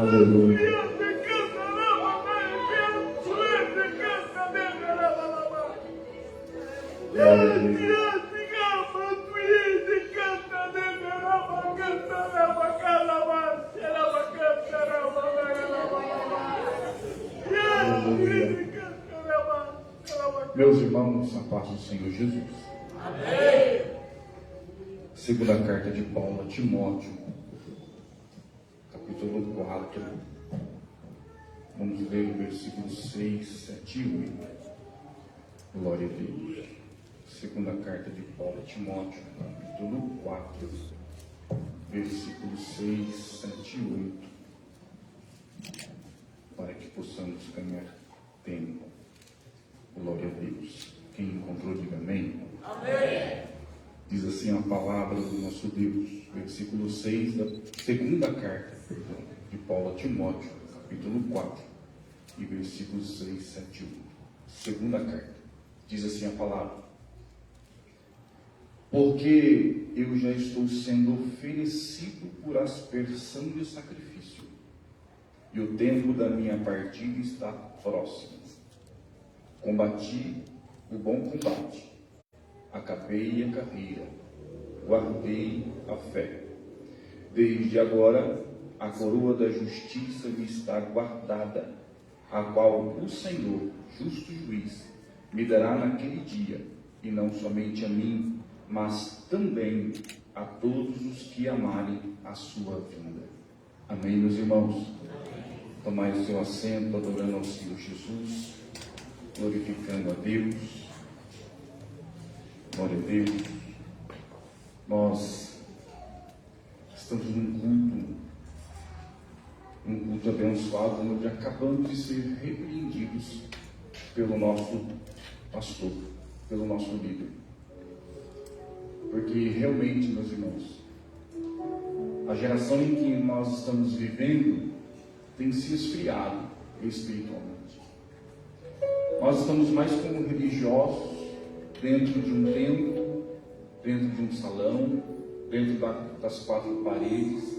Aleluia. Meus irmãos, a paz do Senhor Jesus. Amém. Segunda carta de Paulo a Timóteo, capítulo 4. Vamos ler o versículo 6, 7 e 8. Glória a Deus. Segunda carta de Paulo a Timóteo, capítulo 4, versículo 6, 7 e 8. Para que possamos ganhar tempo. Glória a Deus. Quem encontrou, diga amém. Amém. Diz assim a palavra do nosso Deus, versículo 6 da segunda carta de Paulo a Timóteo, capítulo 4, e versículos 6, 7 e 8. Segunda carta. Diz assim a palavra: porque eu já estou sendo oferecido por aspersão de sacrifício, e o tempo da minha partida está próximo. Combati o bom combate, acabei a carreira, guardei a fé. Desde agora, a coroa da justiça me está guardada, a qual o Senhor, justo juiz, me dará naquele dia, e não somente a mim, mas também a todos os que amarem a sua vinda. Amém, meus irmãos? Tomai o seu assento, adorando ao Senhor Jesus, glorificando a Deus. Glória a Deus. Nós estamos num culto abençoado, onde acabamos de ser repreendidos pelo nosso pastor, pelo nosso líder. Porque realmente, meus irmãos, a geração em que nós estamos vivendo tem se esfriado espiritualmente. Nós estamos mais como religiosos, dentro de um templo, dentro de um salão, dentro das quatro paredes,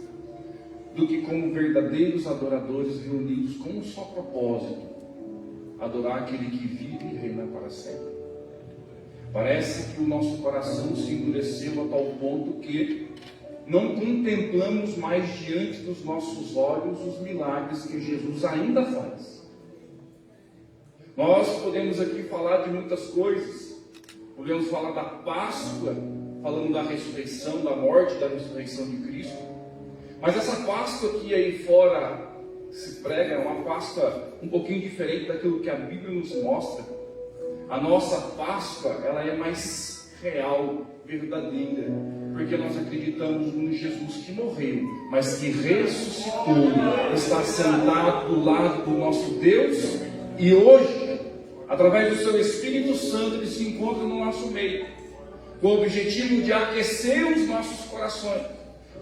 do que como verdadeiros adoradores reunidos com um só propósito: adorar aquele que vive e reina para sempre. Parece que o nosso coração se endureceu a tal ponto que não contemplamos mais diante dos nossos olhos os milagres que Jesus ainda faz. Nós podemos aqui falar de muitas coisas. Podemos falar da Páscoa, falando da ressurreição, da morte, da ressurreição de Cristo. Mas essa Páscoa que aí fora se prega é uma Páscoa um pouquinho diferente daquilo que a Bíblia nos mostra. A nossa Páscoa, ela é mais real, verdadeira, porque nós acreditamos no Jesus que morreu, mas que ressuscitou, está sentado do lado do nosso Deus, e hoje, através do seu Espírito Santo, ele se encontra no nosso meio, com o objetivo de aquecer os nossos corações,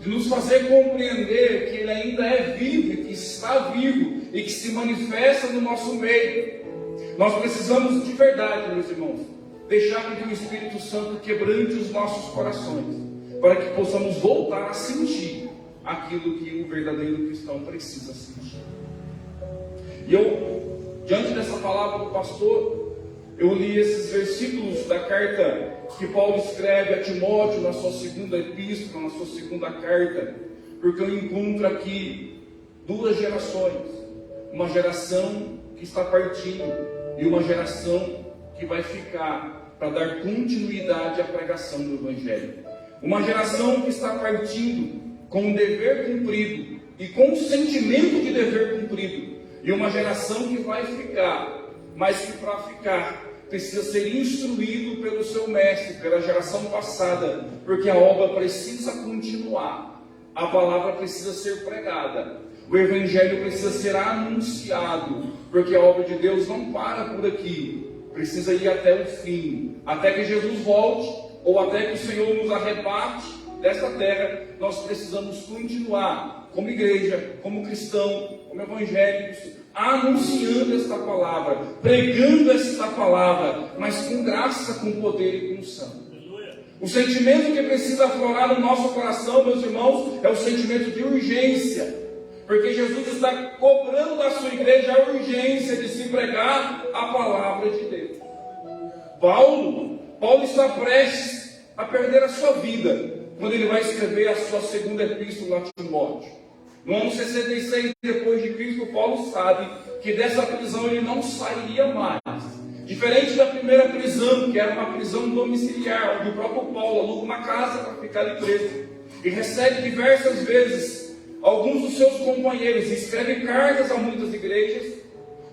de nos fazer compreender que ele ainda é vivo, que está vivo e que se manifesta no nosso meio. Nós precisamos de verdade, meus irmãos, deixar que o Espírito Santo quebrante os nossos corações, para que possamos voltar a sentir aquilo que o verdadeiro cristão precisa sentir. E eu, diante dessa palavra do pastor, eu li esses versículos da carta que Paulo escreve a Timóteo, na sua segunda epístola, na sua segunda carta, porque eu encontro aqui duas gerações: uma geração que está partindo e uma geração que vai ficar para dar continuidade à pregação do Evangelho. Uma geração que está partindo com o dever cumprido e com o sentimento de dever cumprido, e uma geração que vai ficar, mas que para ficar precisa ser instruído pelo seu mestre, pela geração passada, porque a obra precisa continuar, a palavra precisa ser pregada, o Evangelho precisa ser anunciado, porque a obra de Deus não para por aqui, precisa ir até o fim, até que Jesus volte, ou até que o Senhor nos arrebate desta terra. Nós precisamos continuar como igreja, como cristão, como evangélicos, anunciando esta palavra, pregando esta palavra, mas com graça, com poder e com unção. O sentimento que precisa aflorar no nosso coração, meus irmãos, é o sentimento de urgência. Porque Jesus está cobrando da sua igreja a urgência de se pregar a palavra de Deus. Paulo está prestes a perder a sua vida quando ele vai escrever a sua segunda epístola a Timóteo. No ano 66 depois de Cristo, Paulo sabe que dessa prisão ele não sairia mais. Diferente da primeira prisão, que era uma prisão domiciliar, onde o próprio Paulo aluga uma casa para ficar ali preso. E recebe diversas vezes alguns dos seus companheiros, e escreve cartas a muitas igrejas.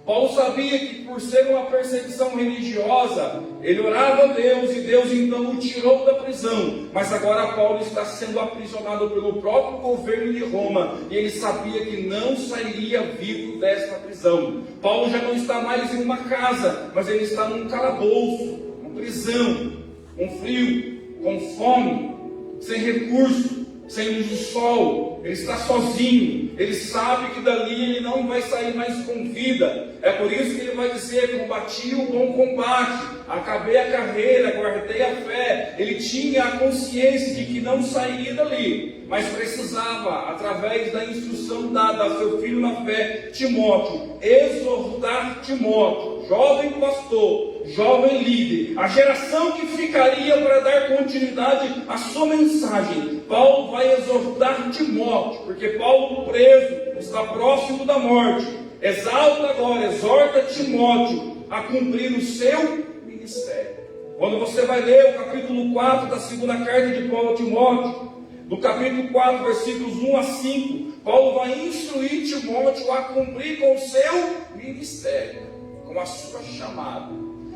Paulo sabia que por ser uma perseguição religiosa, ele orava a Deus, e Deus então o tirou da prisão. Mas agora Paulo está sendo aprisionado pelo próprio governo de Roma, e ele sabia que não sairia vivo desta prisão. Paulo já não está mais em uma casa, mas ele está num calabouço, uma prisão, com frio, com fome, sem recurso, sem luz do sol. Ele está sozinho, ele sabe que dali ele não vai sair mais com vida. É por isso que ele vai dizer: combati o bom combate, acabei a carreira, guardei a fé. Ele tinha a consciência de que não sairia dali, mas precisava, através da instrução dada a seu filho na fé, Timóteo, exortar Timóteo, jovem pastor, jovem líder, a geração que ficaria para dar continuidade à sua mensagem. Paulo vai exortar Timóteo, porque Paulo, preso, está próximo da morte. Exalta agora, exorta Timóteo a cumprir o seu ministério. Quando você vai ler o capítulo 4 da segunda carta de Paulo a Timóteo, do capítulo 4, versículos 1 a 5, Paulo vai instruir Timóteo a cumprir com o seu ministério, com a sua chamada.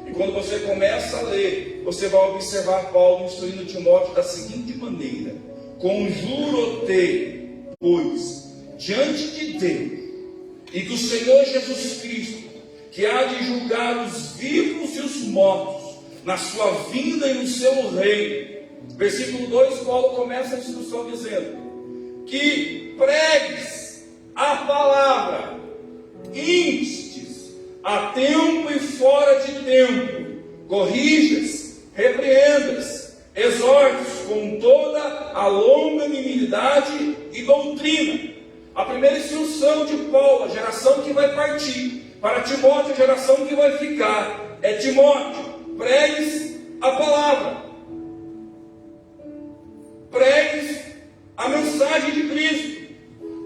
E quando você começa a ler, você vai observar Paulo instruindo Timóteo da seguinte maneira: conjuro-te, pois, diante de Deus e do Senhor Jesus Cristo, que há de julgar os vivos e os mortos na sua vinda e no seu reino. Versículo 2, Paulo começa a instrução dizendo que pregues a palavra, instes a tempo e fora de tempo, corrijas, repreendas, exortes com toda a longanimidade e doutrina. A primeira instrução de Paulo, a geração que vai partir, para Timóteo, a geração que vai ficar, é: Timóteo, pregues a palavra, pregues a mensagem de Cristo,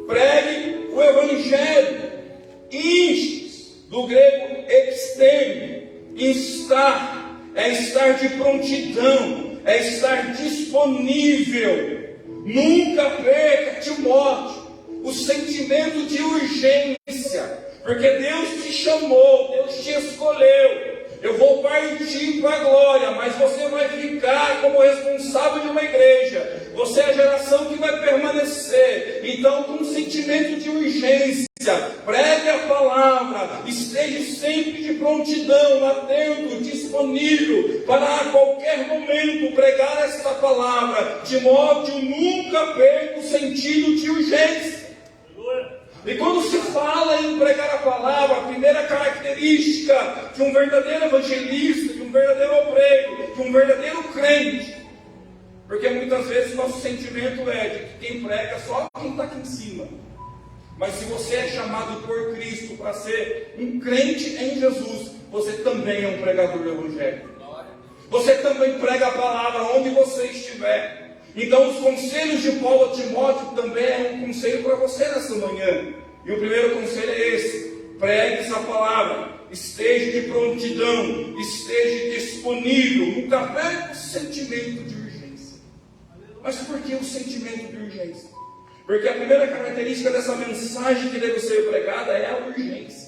pregue o Evangelho, instes, do grego episteme, instar, é estar de prontidão, é estar disponível. Nunca perca, Timóteo, o sentimento de urgência, porque Deus te chamou, Deus te escolheu. Eu vou partir para a glória, mas você vai ficar como responsável de uma igreja. Você é a geração que vai permanecer. Então, com um sentimento de urgência, pregue a palavra, esteja sempre de prontidão, atento, disponível para a qualquer momento pregar esta palavra. Timóteo, nunca perca o sentido de urgência. E quando se fala em pregar a palavra, a primeira característica de um verdadeiro evangelista, de um verdadeiro obreiro, de um verdadeiro crente, porque muitas vezes nosso sentimento é de que quem prega é só quem está aqui em cima. Mas se você é chamado por Cristo para ser um crente em Jesus, você também é um pregador do Evangelho. Você também prega a palavra onde você estiver. Então os conselhos de Paulo a Timóteo também é um conselho para você nessa manhã. E o primeiro conselho é esse: pregue essa palavra, esteja de prontidão, esteja disponível, nunca perca o sentimento de urgência. Mas por que o sentimento de urgência? Porque a primeira característica dessa mensagem que deve ser pregada é a urgência.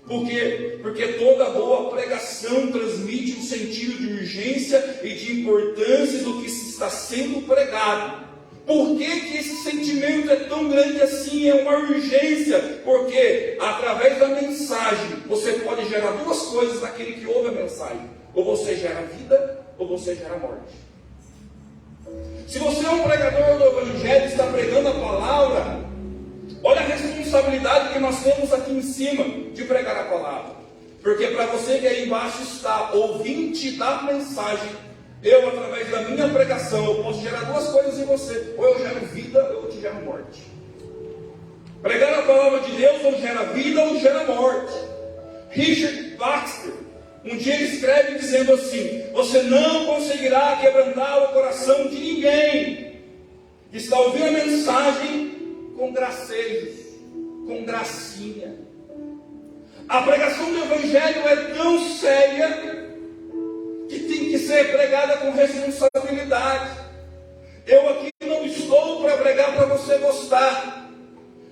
Por quê? Porque toda boa pregação transmite um sentido de urgência e de importância do que está sendo pregado. Por que esse sentimento é tão grande assim? É uma urgência. Porque através da mensagem você pode gerar duas coisas naquele que ouve a mensagem: ou você gera vida, ou você gera morte. Se você é um pregador do Evangelho e está pregando a palavra, olha a responsabilidade que nós temos aqui em cima de pregar a palavra. Porque para você que aí embaixo está, ouvinte da mensagem, eu, através da minha pregação, eu posso gerar duas coisas em você: ou eu gero vida, ou eu te gero morte. Pregar a palavra de Deus ou gera vida ou gera morte. Richard Baxter, um dia ele escreve dizendo assim: você não conseguirá quebrantar o coração de ninguém que está ouvindo a mensagem com gracejos, com gracinha. A pregação do Evangelho é tão séria que tem que ser pregada com responsabilidade. Eu aqui não estou para pregar para você gostar,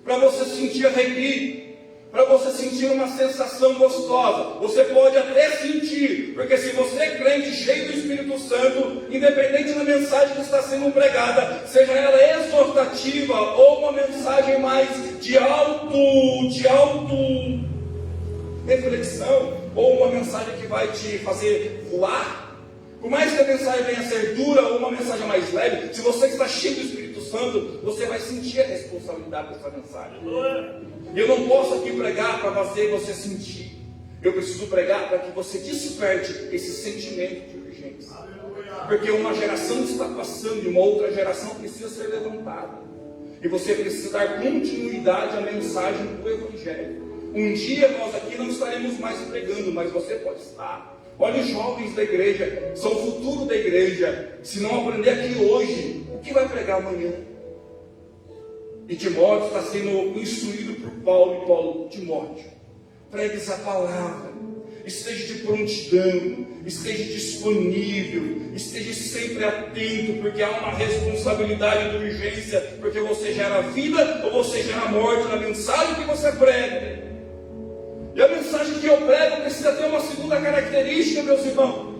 para você sentir arrepio, para você sentir uma sensação gostosa. Você pode até sentir, porque se você é crente cheio do Espírito Santo, independente da mensagem que está sendo pregada, seja ela exortativa ou uma mensagem mais de auto reflexão, ou uma mensagem que vai te fazer voar, por mais que a mensagem venha a ser dura ou uma mensagem mais leve, se você está cheio do Espírito Santo, você vai sentir a responsabilidade dessa mensagem. Eu não posso aqui pregar para fazer você sentir. Eu preciso pregar para que você desperte esse sentimento de urgência. Porque uma geração está passando e uma outra geração precisa ser levantada. E você precisa dar continuidade à mensagem do Evangelho. Um dia nós aqui não estaremos mais pregando, mas você pode estar. Olha os jovens da igreja, são o futuro da igreja. Se não aprender aqui hoje, o que vai pregar amanhã? E Timóteo está sendo instruído por Paulo. E Paulo: Timóteo, pregue essa palavra, esteja de prontidão, esteja disponível, esteja sempre atento, porque há uma responsabilidade de urgência, porque você gera vida ou você gera morte na mensagem que você prega. E a mensagem que eu prego precisa ter uma segunda característica, meus irmãos.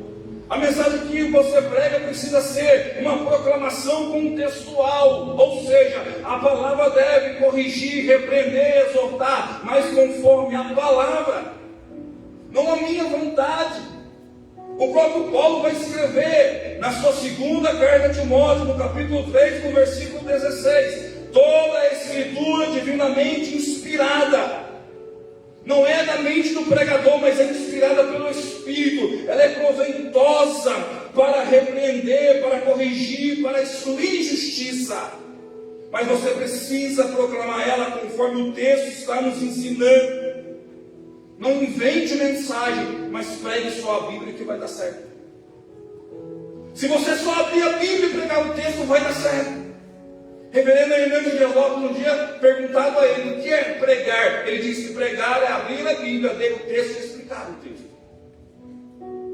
A mensagem que você prega precisa ser uma proclamação contextual, ou seja, a palavra deve corrigir, repreender, exortar, mas conforme a palavra, não a minha vontade. O próprio Paulo vai escrever na sua segunda carta a Timóteo, no capítulo 3, no versículo 16: toda a escritura divinamente inspirada. Não é da mente do pregador, mas é inspirada pelo Espírito. Ela é proveitosa para repreender, para corrigir, para instruir justiça. Mas você precisa proclamar ela conforme o texto está nos ensinando. Não invente mensagem, mas pregue só a Bíblia que vai dar certo. Se você só abrir a Bíblia e pregar o texto, vai dar certo. Reverendo Hernandes de Lopes, um dia perguntado a ele o que é pregar, ele disse que pregar é abrir a Bíblia, ler o texto e explicar o texto.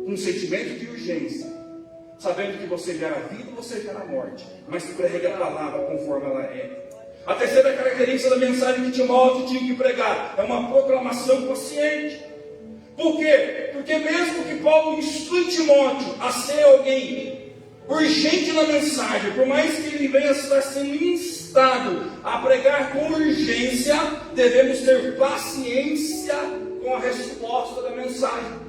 Um sentimento de urgência, sabendo que você gera vida, você gera morte, mas pregue a palavra conforme ela é. A terceira característica da mensagem que Timóteo tinha que pregar é uma proclamação consciente. Por quê? Porque mesmo que Paulo instrui Timóteo a ser alguém urgente na mensagem, por mais que ele venha estar sendo instado a pregar com urgência, devemos ter paciência com a resposta da mensagem.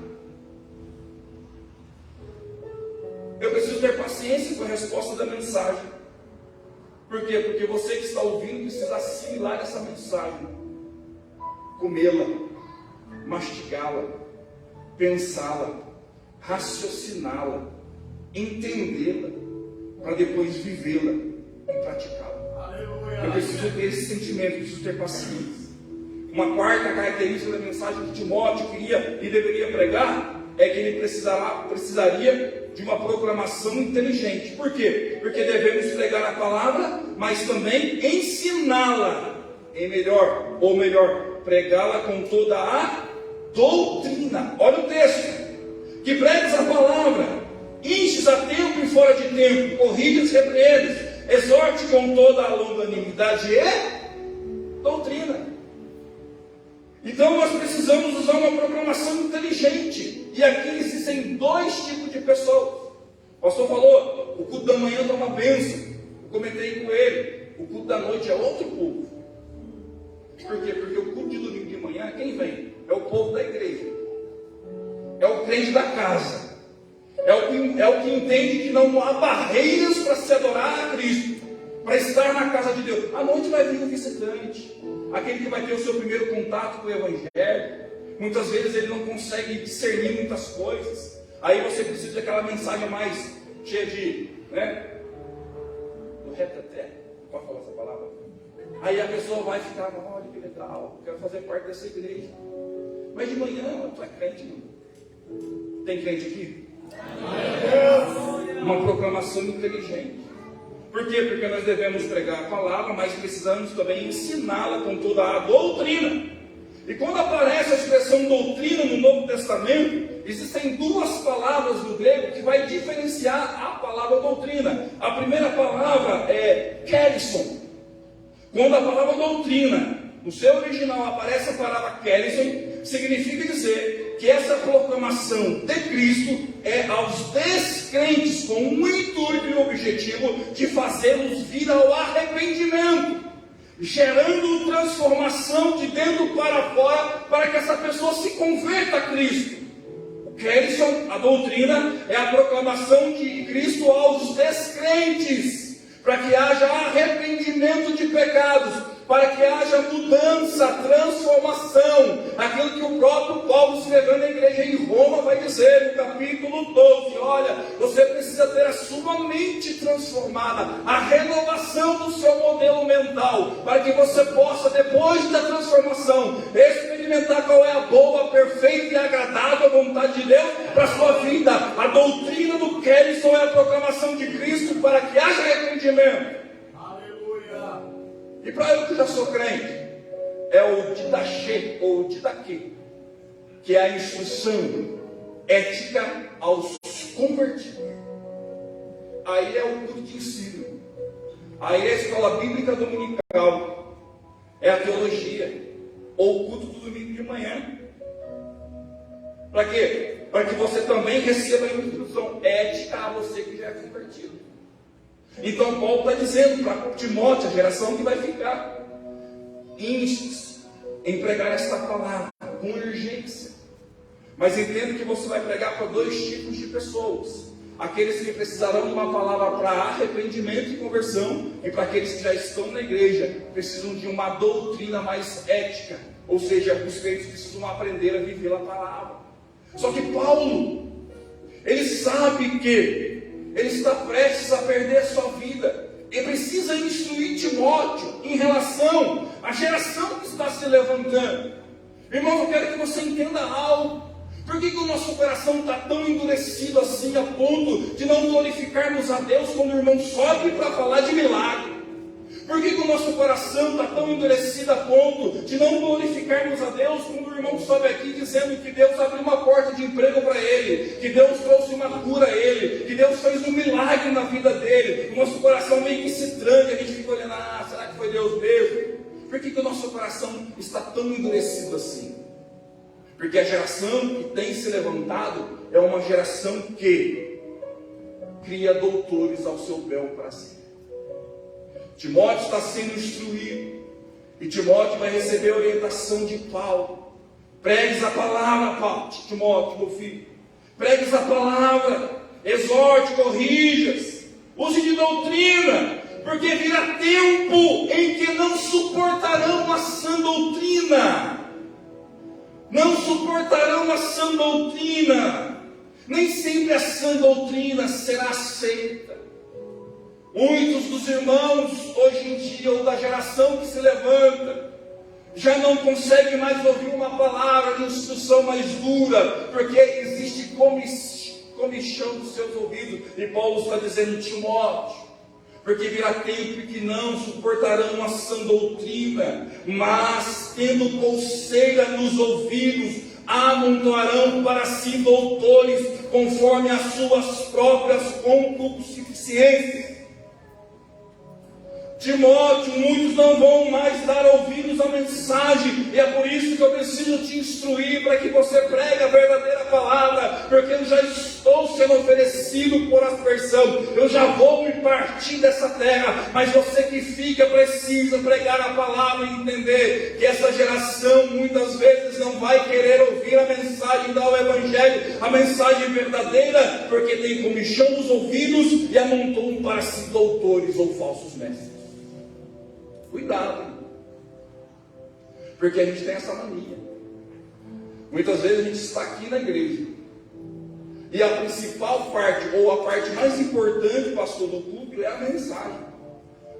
Eu preciso ter paciência com a resposta da mensagem. Por quê? Porque você que está ouvindo precisa assimilar essa mensagem, comê-la, mastigá-la, pensá-la, raciociná-la, entendê-la, para depois vivê-la e praticá-la. Eu preciso ter esse sentimento, preciso ter paciência. Uma quarta característica da mensagem que Timóteo queria e deveria pregar é que ele precisaria de uma proclamação inteligente. Por quê? Porque devemos pregar a palavra, mas também ensiná-la ou melhor, pregá-la com toda a doutrina. Olha o texto: que pregues a palavra, enches a tempo e fora de tempo, corriges, repreendes, exorte com toda a longanimidade e doutrina. Então nós precisamos usar uma proclamação inteligente. E aqui existem dois tipos de pessoas. O pastor falou, o culto da manhã é uma bênção. Eu comentei com ele, o culto da noite é outro povo. Por quê? Porque o culto de domingo de manhã, quem vem? É o povo da igreja. É o crente da casa. É o que entende que não há barreiras para se adorar a Cristo, para estar na casa de Deus. À noite vai vir o visitante, aquele que vai ter o seu primeiro contato com o Evangelho. Muitas vezes ele não consegue discernir muitas coisas. Aí você precisa daquela mensagem mais cheia de, do reteté. Pode falar essa palavra? Aí a pessoa vai ficar, olha que legal, quero fazer parte dessa igreja. Mas de manhã, tu é crente, não? Tem crente aqui? Uma proclamação inteligente. Por quê? Porque nós devemos pregar a palavra, mas precisamos também ensiná-la com toda a doutrina. E quando aparece a expressão doutrina no Novo Testamento, existem duas palavras no grego que vai diferenciar a palavra doutrina. A primeira palavra é kerison. Quando a palavra doutrina, no seu original, aparece a palavra kerison, significa dizer que essa proclamação de Cristo é aos descrentes com um intuito e objetivo de fazê-los vir ao arrependimento, gerando transformação de dentro para fora, para que essa pessoa se converta a Cristo. O kerison, a doutrina, é a proclamação de Cristo aos descrentes, para que haja arrependimento de pecados, para que haja mudança, transformação, aquilo que o próprio Paulo, escrevendo na igreja em Roma, vai dizer no capítulo 12, olha, você precisa ter a sua mente transformada, a renovação do seu modelo mental, para que você possa, depois da transformação, experimentar qual é a boa, perfeita e agradável vontade de Deus para a sua vida. A doutrina do kerison é a proclamação de Cristo para que haja arrependimento. E para eu que já sou crente, é o didache ou didaque, que é a instrução ética aos convertidos. Aí é o culto de ensino, aí é a escola bíblica dominical, é a teologia, ou o culto do domingo de manhã. Para quê? Para que você também receba a instrução ética a você que já é convertido. Então Paulo está dizendo para Timóteo, a geração que vai ficar, instes em pregar esta palavra com urgência. Mas entendo que você vai pregar para dois tipos de pessoas: aqueles que precisarão de uma palavra para arrependimento e conversão, e para aqueles que já estão na igreja, precisam de uma doutrina mais ética, ou seja, os crentes precisam aprender a viver a palavra. Só que Paulo, ele sabe que ele está prestes a perder a sua vida. Ele precisa instruir Timóteo em relação à geração que está se levantando. Irmão, eu quero que você entenda algo. Por que o nosso coração está tão endurecido assim, a ponto de não glorificarmos a Deus quando o irmão sobe para falar de milagre? Por que o nosso coração está tão endurecido a ponto de não glorificarmos a Deus quando o irmão sobe aqui dizendo que Deus abriu uma porta de emprego para ele, que Deus trouxe uma cura a ele, que Deus fez um milagre na vida dele? O nosso coração meio que se tranca, a gente fica olhando, será que foi Deus mesmo? Por que o nosso coração está tão endurecido assim? Porque a geração que tem se levantado é uma geração que cria doutores ao seu bel prazer. Timóteo está sendo instruído, e Timóteo vai receber a orientação de Paulo. Pregues a palavra, Paulo, Timóteo, meu filho. Pregues a palavra, exorte, corrijas, use de doutrina, porque virá tempo em que não suportarão a sã doutrina. Não suportarão a sã doutrina. Nem sempre a sã doutrina será aceita. Muitos dos irmãos hoje em dia, ou da geração que se levanta, já não conseguem mais ouvir uma palavra de instrução mais dura, porque existe comichão dos seus ouvidos. E Paulo está dizendo, Timóteo, porque virá tempo que não suportarão a sã doutrina, mas tendo coceira nos ouvidos, amontoarão para si doutores, conforme as suas próprias concupiscências. Timóteo, muitos não vão mais dar ouvidos à mensagem, e é por isso que eu preciso te instruir, para que você pregue a verdadeira palavra, porque eu já estou sendo oferecido por aspersão, eu já vou me partir dessa terra, mas você que fica precisa pregar a palavra e entender que essa geração muitas vezes não vai querer ouvir a mensagem do Evangelho, a mensagem verdadeira, porque tem comichão nos ouvidos e amontoam para si doutores ou falsos mestres. Cuidado, porque a gente tem essa mania. Muitas vezes a gente está aqui na igreja, e a principal parte, ou a parte mais importante, pastor, do culto, é a mensagem.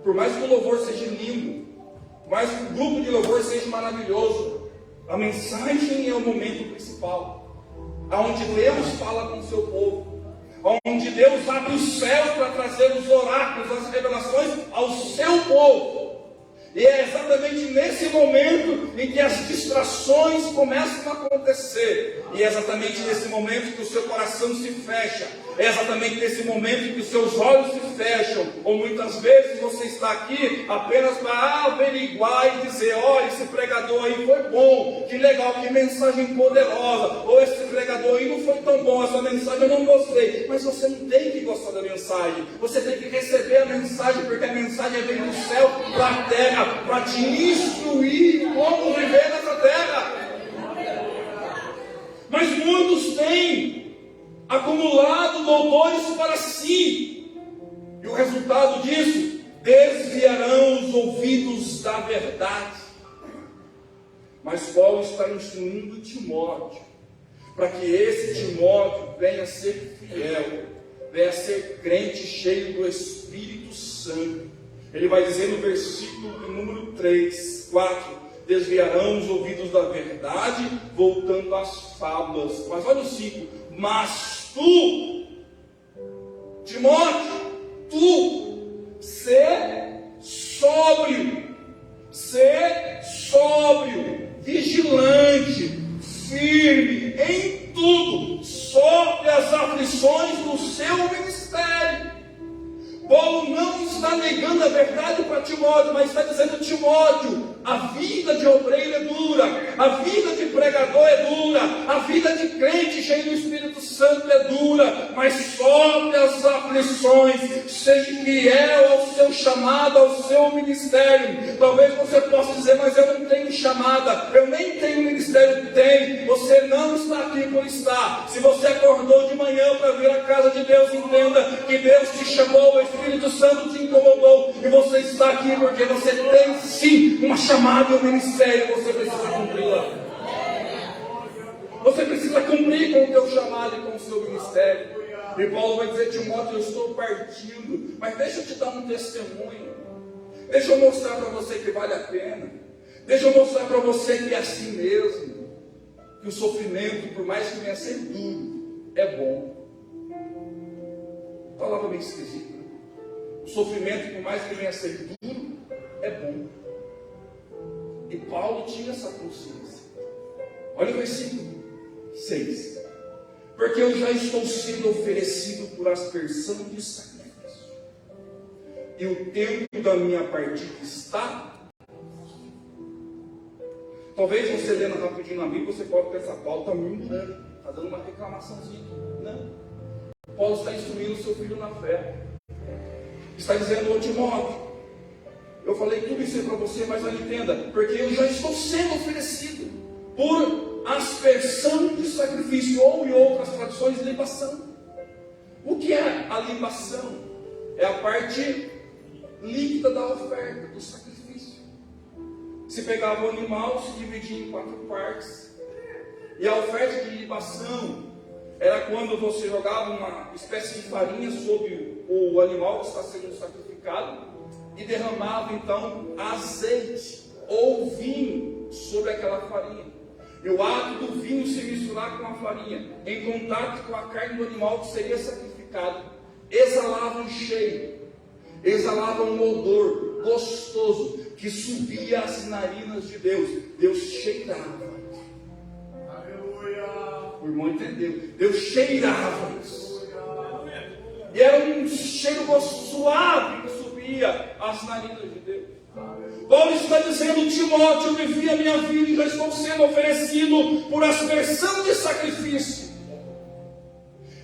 por mais que o louvor seja lindo, por mais que o grupo de louvor seja maravilhoso, a mensagem é o momento principal, aonde Deus fala com o seu povo, onde Deus abre os céus para trazer os oráculos, as revelações ao seu povo. E é exatamente nesse momento em que as distrações começam a acontecer. E é exatamente nesse momento que o seu coração se fecha. É exatamente nesse momento em que os seus olhos se fecham. Ou muitas vezes você está aqui apenas para averiguar e dizer: olha, esse pregador aí foi bom, que legal, que mensagem poderosa. Ou esse pregador aí não foi tão bom, essa mensagem eu não gostei. Mas você não tem que gostar da mensagem. Você tem que receber a mensagem, porque a mensagem vem do céu para a terra, para te instruir como viver nessa terra. Mas muitos têm acumulado doutores para si, e o resultado disso: desviarão os ouvidos da verdade. Mas Paulo está instruindo Timóteo, para que esse Timóteo venha a ser fiel, venha a ser crente cheio do Espírito Santo. Ele vai dizer no versículo número 4: desviarão os ouvidos da verdade, voltando às fábulas. Mas olha o 5: mas tu, Timóteo, tu, sê sóbrio, vigilante, firme em tudo, sobre as aflições do seu ministério. Paulo não está negando a verdade para Timóteo, mas está dizendo: Timóteo, a vida de obreiro é dura, a vida de pregador é dura, a vida de crente cheio do Espírito Santo é dura, mas sobre as aflições, seja fiel ao seu chamado, ao seu ministério. Talvez você possa dizer: mas eu não tenho chamada, eu nem tenho ministério. Tem, você não está aqui por estar. Se você acordou de manhã para vir à casa de Deus, entenda que Deus te chamou, o Espírito Santo te incomodou, e você está aqui porque você tem sim uma chamada e um ministério. Você precisa cumpri-la. Você precisa cumprir com o teu chamado e com o seu ministério. E Paulo vai dizer: Timóteo, eu estou partindo, mas deixa eu te dar um testemunho. Deixa eu mostrar para você que vale a pena. Deixa eu mostrar para você que é assim mesmo, que o sofrimento, por mais que venha a ser duro, é bom. Palavra bem esquisita. O sofrimento, por mais que venha a ser duro, é bom. E Paulo tinha essa consciência. Olha o versículo 6. Porque eu já estou sendo oferecido por aspersão de sacrifício, e o tempo da minha partida está. Talvez você lendo rapidinho na Bíblia, você pode pensar: Paulo está murmurando, está dando uma reclamaçãozinha. Não. Paulo está instruindo o seu filho na fé. Está dizendo: ô Timóteo, eu falei tudo isso para você, mas não entenda, porque eu já estou sendo oferecido por aspersão de sacrifício, ou em outras traduções, libação. O que é a libação? É a parte líquida da oferta, do sacrifício. Se pegava o animal, se dividia em 4 partes, e a oferta de libação era quando você jogava uma espécie de farinha sobre o animal que está sendo sacrificado e derramava então azeite ou vinho sobre aquela farinha. E o ato do vinho se misturar com a farinha, em contato com a carne do animal que seria sacrificado, exalava um cheiro, exalava um odor gostoso que subia às narinas de Deus. Deus cheirava. O irmão entendeu? Deus cheirava isso. E era um cheiro suave que subia às narinas de Deus. Paulo está dizendo: Timóteo, eu vivi a minha vida e já estou sendo oferecido por aspersão de sacrifício.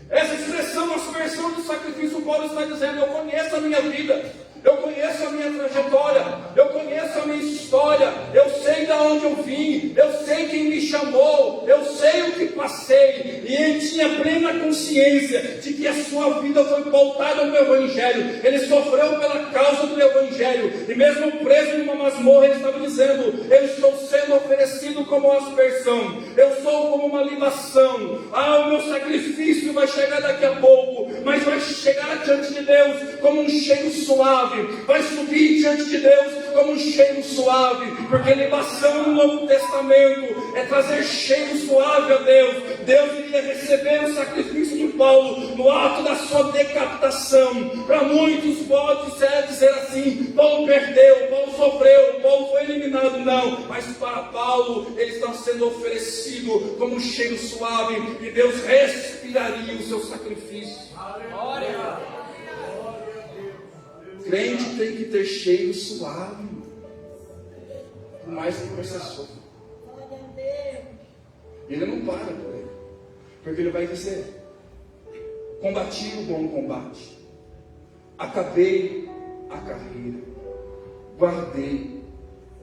Essa expressão, aspersão de sacrifício, Paulo está dizendo: eu conheço a minha vida, eu conheço a minha trajetória, eu conheço a minha história, eu sei de onde eu vim, eu sei quem me chamou, eu sei o que passei. E ele tinha plena consciência de que a sua vida foi pautada no Evangelho. Ele sofreu pela causa do Evangelho, e mesmo preso numa masmorra, ele estava dizendo: eu estou sendo oferecido como aspersão. Eu sou como uma libação. O meu sacrifício vai chegar daqui a pouco, mas vai chegar diante de Deus como um cheiro suave. Vai subir diante de Deus como um cheiro suave, porque libação no Novo Testamento é trazer cheiro suave a Deus. Deus iria receber o sacrifício de Paulo no ato da sua decapitação. Para muitos pode dizer assim: Paulo perdeu, Paulo sofreu, Paulo foi eliminado. Não, mas para Paulo ele está sendo oferecido como um cheiro suave, e Deus respiraria o seu sacrifício. Crente tem que ter cheiro suave, por mais que você sofra. Ele não para por ele, porque ele vai dizer: combati o bom combate, acabei a carreira, guardei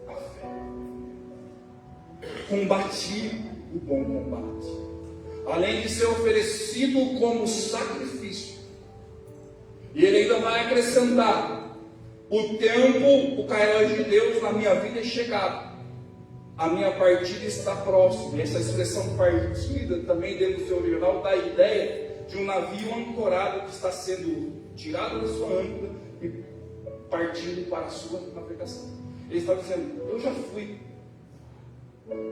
a fé. Combati o bom combate. Além de ser oferecido como sacrifício, e ele ainda vai acrescentar: o tempo, o cair de Deus na minha vida é chegado. A minha partida está próxima. Essa expressão partida também dentro do seu original dá a ideia de um navio ancorado que está sendo tirado da sua âncora e partindo para a sua navegação. Ele está dizendo: eu já fui,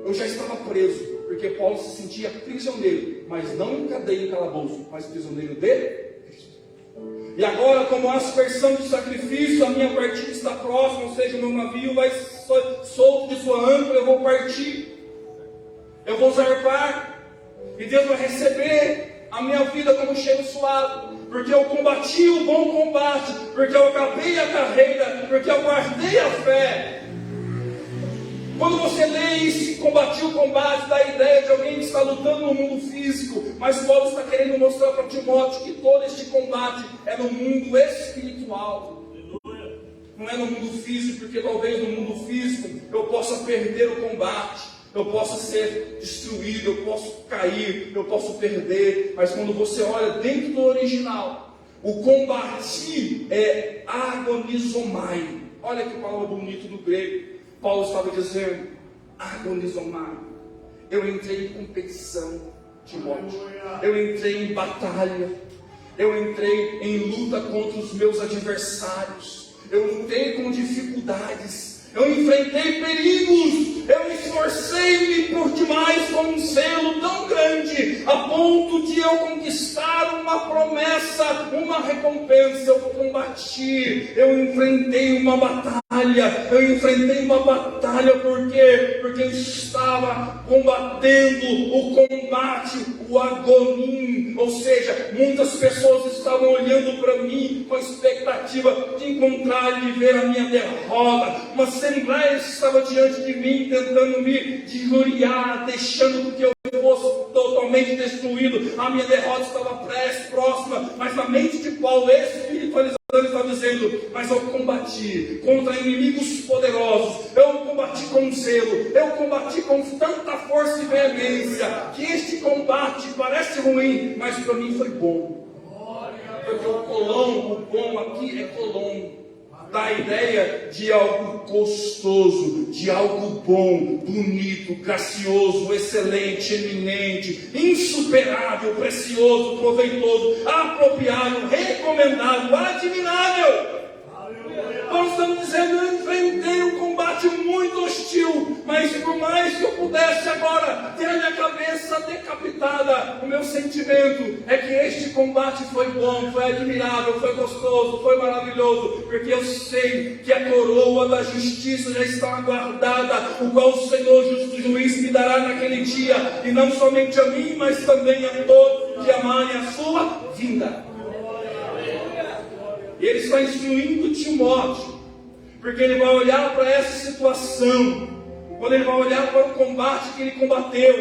eu já estava preso, porque Paulo se sentia prisioneiro, mas não em cadeia e calabouço, mas prisioneiro de Cristo. E agora, como aspersão de sacrifício, a minha partida está próxima, ou seja, o meu navio vai solto de sua âncora, eu vou partir, eu vou zarpar, e Deus vai receber a minha vida como cheiro suave, porque eu combati o bom combate, porque eu acabei a carreira, porque eu guardei a fé. Quando você lê isso, combati o combate, dá a ideia de alguém que está lutando no mundo físico, mas Paulo está querendo mostrar para Timóteo que todo este combate é no mundo espiritual. Não é no mundo físico, porque talvez no mundo físico eu possa perder o combate, eu possa ser destruído, eu posso cair, eu posso perder. Mas quando você olha dentro do original, o combate é agonizomai. Olha que palavra bonita do grego. Paulo estava dizendo: agonizomai. Eu entrei em competição, Timóteo. Eu entrei em batalha. Eu entrei em luta contra os meus adversários. Eu lutei com dificuldades, eu enfrentei perigos, eu esforcei-me por demais com um zelo tão grande, a ponto de eu conquistar uma promessa, uma recompensa. Eu combati, eu enfrentei uma batalha, por quê? Porque eu estava combatendo o combate, o agonim, ou seja, muitas pessoas estavam olhando para mim com a expectativa de encontrar e ver a minha derrota. Uma assembleia estava diante de mim, tentando me injuriar, deixando com que eu fosse totalmente destruído. A minha derrota estava próxima, mas na mente de Paulo, espiritualizando, ele está dizendo: mas eu combati contra inimigos poderosos, eu combati com zelo, eu combati com tanta força e veemência, que este combate parece ruim, mas para mim foi bom. Porque o colom, o bom aqui é colom, dá a ideia de algo gostoso, de algo bom, bonito, gracioso, excelente, eminente, insuperável, precioso, proveitoso, apropriado, recomendado, admirável. Nós estamos dizendo: eu enfrentei um combate muito hostil, mas por mais que eu pudesse agora ter a minha cabeça decapitada, o meu sentimento é que este combate foi bom, foi admirável, foi gostoso, foi maravilhoso, porque eu sei que a coroa da justiça já está aguardada, o qual o Senhor justo juiz me dará naquele dia, e não somente a mim, mas também a todos que amarem a sua vinda. E ele está instruindo Timóteo, porque ele vai olhar para essa situação, quando ele vai olhar para o combate que ele combateu,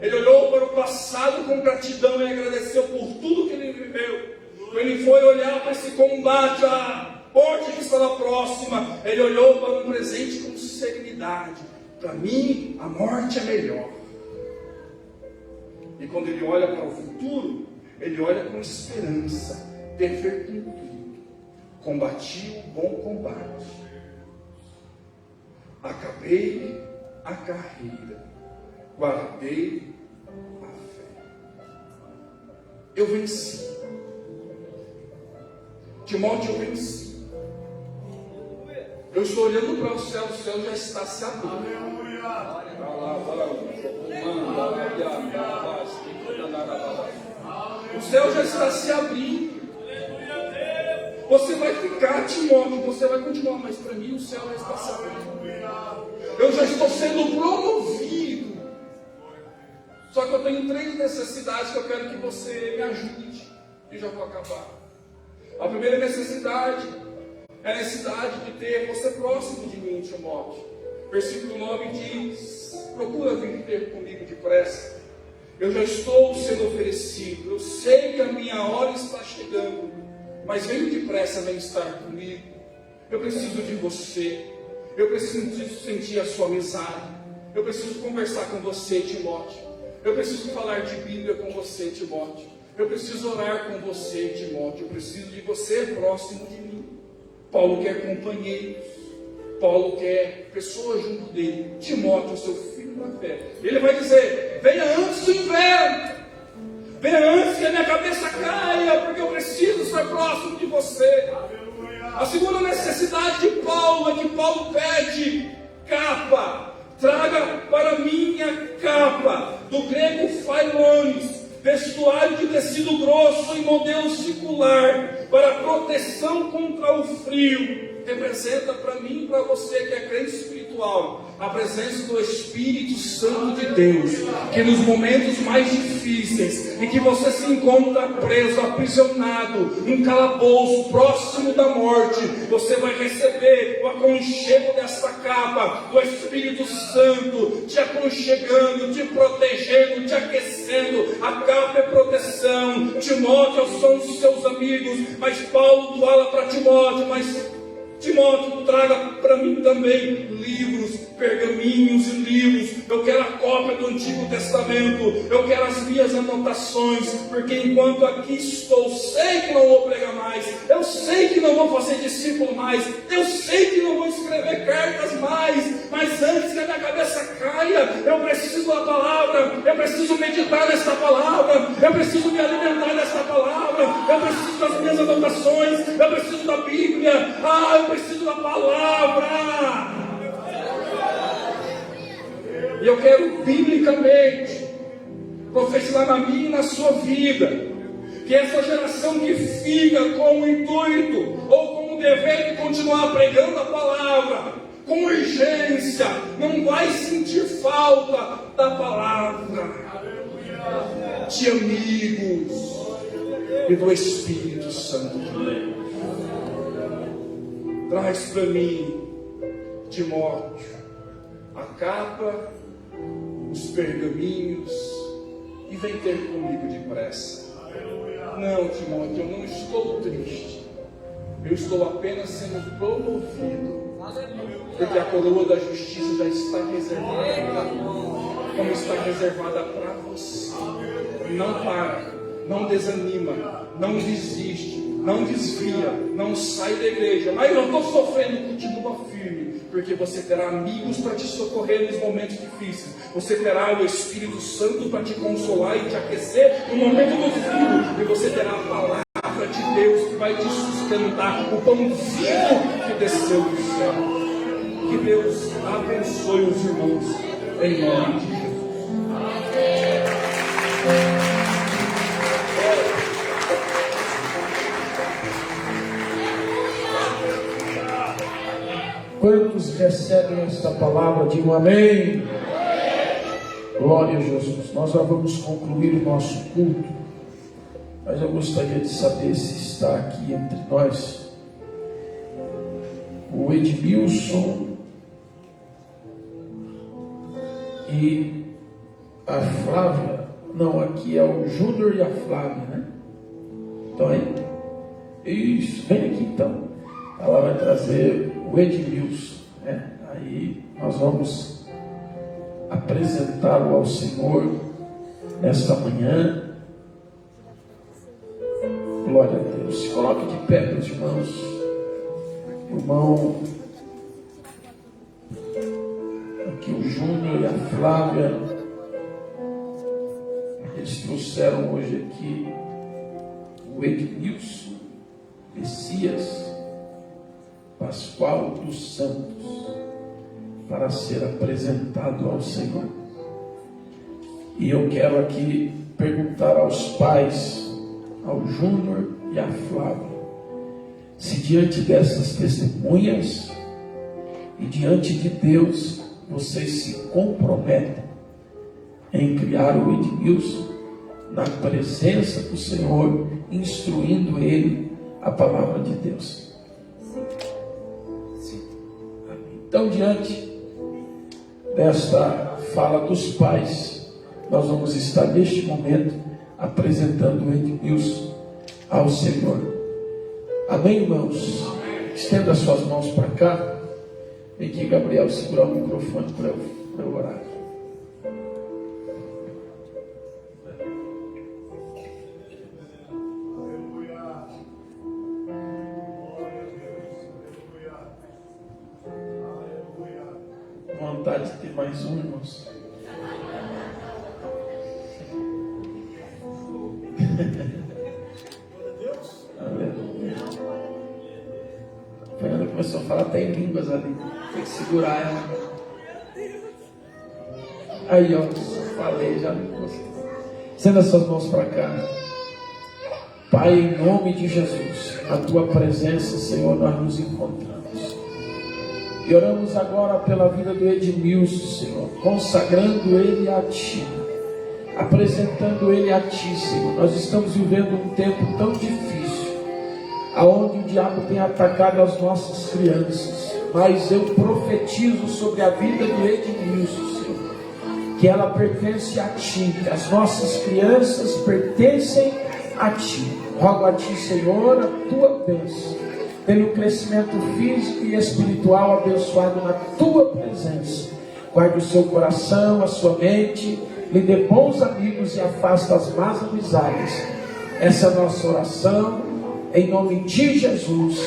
ele olhou para o passado com gratidão e agradeceu por tudo que ele viveu. Quando ele foi olhar para esse combate, a morte que estava próxima, ele olhou para o presente com serenidade. Para mim, a morte é melhor. E quando ele olha para o futuro, ele olha com esperança, ter cumprido. Combati o bom combate, acabei a carreira, guardei a fé. Eu venci. Timóteo, eu venci. Eu estou olhando para o céu já está se abrindo. O céu já está se abrindo. Você vai ficar, Timóteo, você vai continuar, mas para mim o céu já está se abrindo. Eu já estou sendo promovido. Só que eu tenho 3 necessidades que eu quero que você me ajude. E já vou acabar. A primeira necessidade é a necessidade de ter você próximo de mim, Timóteo. Versículo 9 diz: procura vir ter comigo depressa. Eu já estou sendo oferecido. Eu sei que a minha hora está chegando. Mas venha depressa, vem estar comigo. Eu preciso de você. Eu preciso sentir a sua amizade. Eu preciso conversar com você, Timóteo. Eu preciso falar de Bíblia com você, Timóteo. Eu preciso orar com você, Timóteo. Eu preciso de você próximo de mim. Paulo quer companheiros. Paulo quer pessoas junto dele. Timóteo, seu filho na fé. Ele vai dizer: venha antes do inverno. Venha antes que a minha cabeça caia, porque eu preciso estar próximo de você. A segunda necessidade de Paulo é que Paulo pede capa. Traga para mim a capa. Do grego phailones, vestuário de tecido grosso em modelo circular, para proteção contra o frio. Representa para mim e para você que é crente espiritual a presença do Espírito Santo de Deus, que nos momentos mais difíceis, em que você se encontra preso, aprisionado, num calabouço, próximo da morte, você vai receber o aconchego desta capa, do Espírito Santo, te aconchegando, te protegendo, te aquecendo. A capa é proteção. Timóteo são os seus amigos, mas Paulo fala para Timóteo: mas Timóteo, traga para mim também livros, pergaminhos e livros. Eu quero a cópia do Antigo Testamento. Eu quero as minhas anotações, porque enquanto aqui estou, sei que não vou pregar mais. Eu sei que não vou fazer discípulo mais. Eu sei que não vou escrever cartas mais. Mas antes que a minha cabeça caia, eu preciso da palavra. Eu preciso meditar nesta palavra. Eu preciso me alimentar desta palavra. Eu preciso das minhas anotações. Eu preciso da Bíblia. Eu preciso da palavra. E eu quero biblicamente profetizar na minha e na sua vida que essa geração que fica com o intuito ou com o dever de continuar pregando a palavra com urgência não vai sentir falta da palavra, de amigos e do Espírito Santo de Deus. Traz para mim, Timóteo, a capa, os pergaminhos, e vem ter comigo depressa. Não, Timóteo, eu não estou triste. Eu estou apenas sendo promovido, porque a coroa da justiça já está reservada, como está reservada para você. Não para, não desanima, não desiste, não desvia, não sai da igreja. Mas eu estou sofrendo, continua firme, porque você terá amigos para te socorrer nos momentos difíceis. Você terá o Espírito Santo para te consolar e te aquecer no momento do frio. E você terá a palavra de Deus que vai te sustentar, o pão vivo que desceu do céu. Que Deus abençoe os irmãos, em nome de Jesus. Quantos recebem esta palavra? Digam amém. Glória a Jesus. Nós já vamos concluir o nosso culto, mas eu gostaria de saber se está aqui entre nós o Edmilson e a Flávia. Não, aqui é o Júnior e a Flávia, né? Então aí, isso, vem aqui então. Ela vai trazer o Edmilson, né? Aí nós vamos apresentá-lo ao Senhor nesta manhã. Glória a Deus. Se coloque de pé, meus irmãos. Irmão, aqui o Júnior e a Flávia, eles trouxeram hoje aqui o Edmilson Messias Pascoal dos Santos para ser apresentado ao Senhor. E eu quero aqui perguntar aos pais, ao Júnior e à Flávia, se diante dessas testemunhas e diante de Deus vocês se comprometem em criar o Edmilson na presença do Senhor, instruindo ele a palavra de Deus. Sim. Então, diante desta fala dos pais, nós vamos estar neste momento apresentando o Edmilson ao Senhor. Amém, irmãos? Estenda as suas mãos para cá. Vem aqui, Gabriel, segurar o microfone para eu orar. Vontade de ter mais um, irmãos. Aleluia. A Fernanda começou a falar até em línguas ali. Tem que segurar ela. Aí, ó, falei, já me gostei. Estenda suas mãos para cá. Pai, em nome de Jesus, na tua presença, Senhor, nós nos encontramos. E oramos agora pela vida do Edmilson, Senhor, consagrando ele a Ti, apresentando ele a Ti, Senhor. Nós estamos vivendo um tempo tão difícil, aonde o diabo tem atacado as nossas crianças, mas eu profetizo sobre a vida do Edmilson, Senhor, que ela pertence a Ti, que as nossas crianças pertencem a Ti. Rogo a Ti, Senhor, a Tua bênção, pelo crescimento físico e espiritual abençoado na Tua presença. Guarde o seu coração, a sua mente, lhe dê bons amigos e afasta as más amizades. Essa é a nossa oração, em nome de Jesus.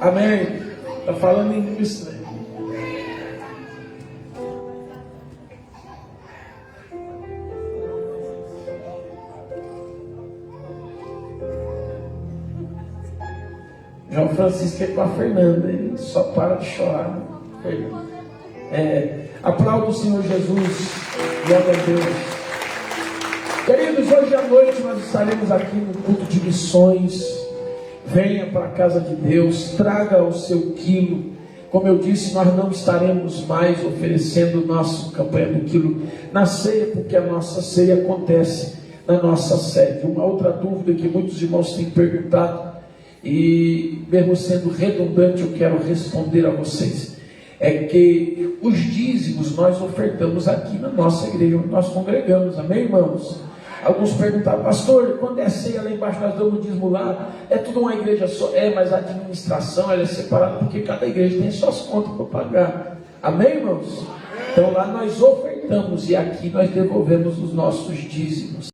Amém. Está falando em língua estranha. João Francisco é com a Fernanda, ele só para de chorar. Aplauda o Senhor Jesus, glória a Deus. Queridos, hoje à noite nós estaremos aqui no culto de missões. Venha para a casa de Deus, traga o seu quilo. Como eu disse, nós não estaremos mais oferecendo o nosso campanha do quilo na ceia, porque a nossa ceia acontece na nossa sede. Uma outra dúvida que muitos irmãos têm perguntado, e mesmo sendo redundante, eu quero responder a vocês, é que os dízimos nós ofertamos aqui na nossa igreja, onde nós congregamos, amém, irmãos? Alguns perguntaram, pastor, quando é ceia lá embaixo nós damos dízimo lá, é tudo uma igreja só? Mas a administração ela é separada, porque cada igreja tem suas contas para pagar, amém, irmãos? Então lá nós ofertamos e aqui nós devolvemos os nossos dízimos.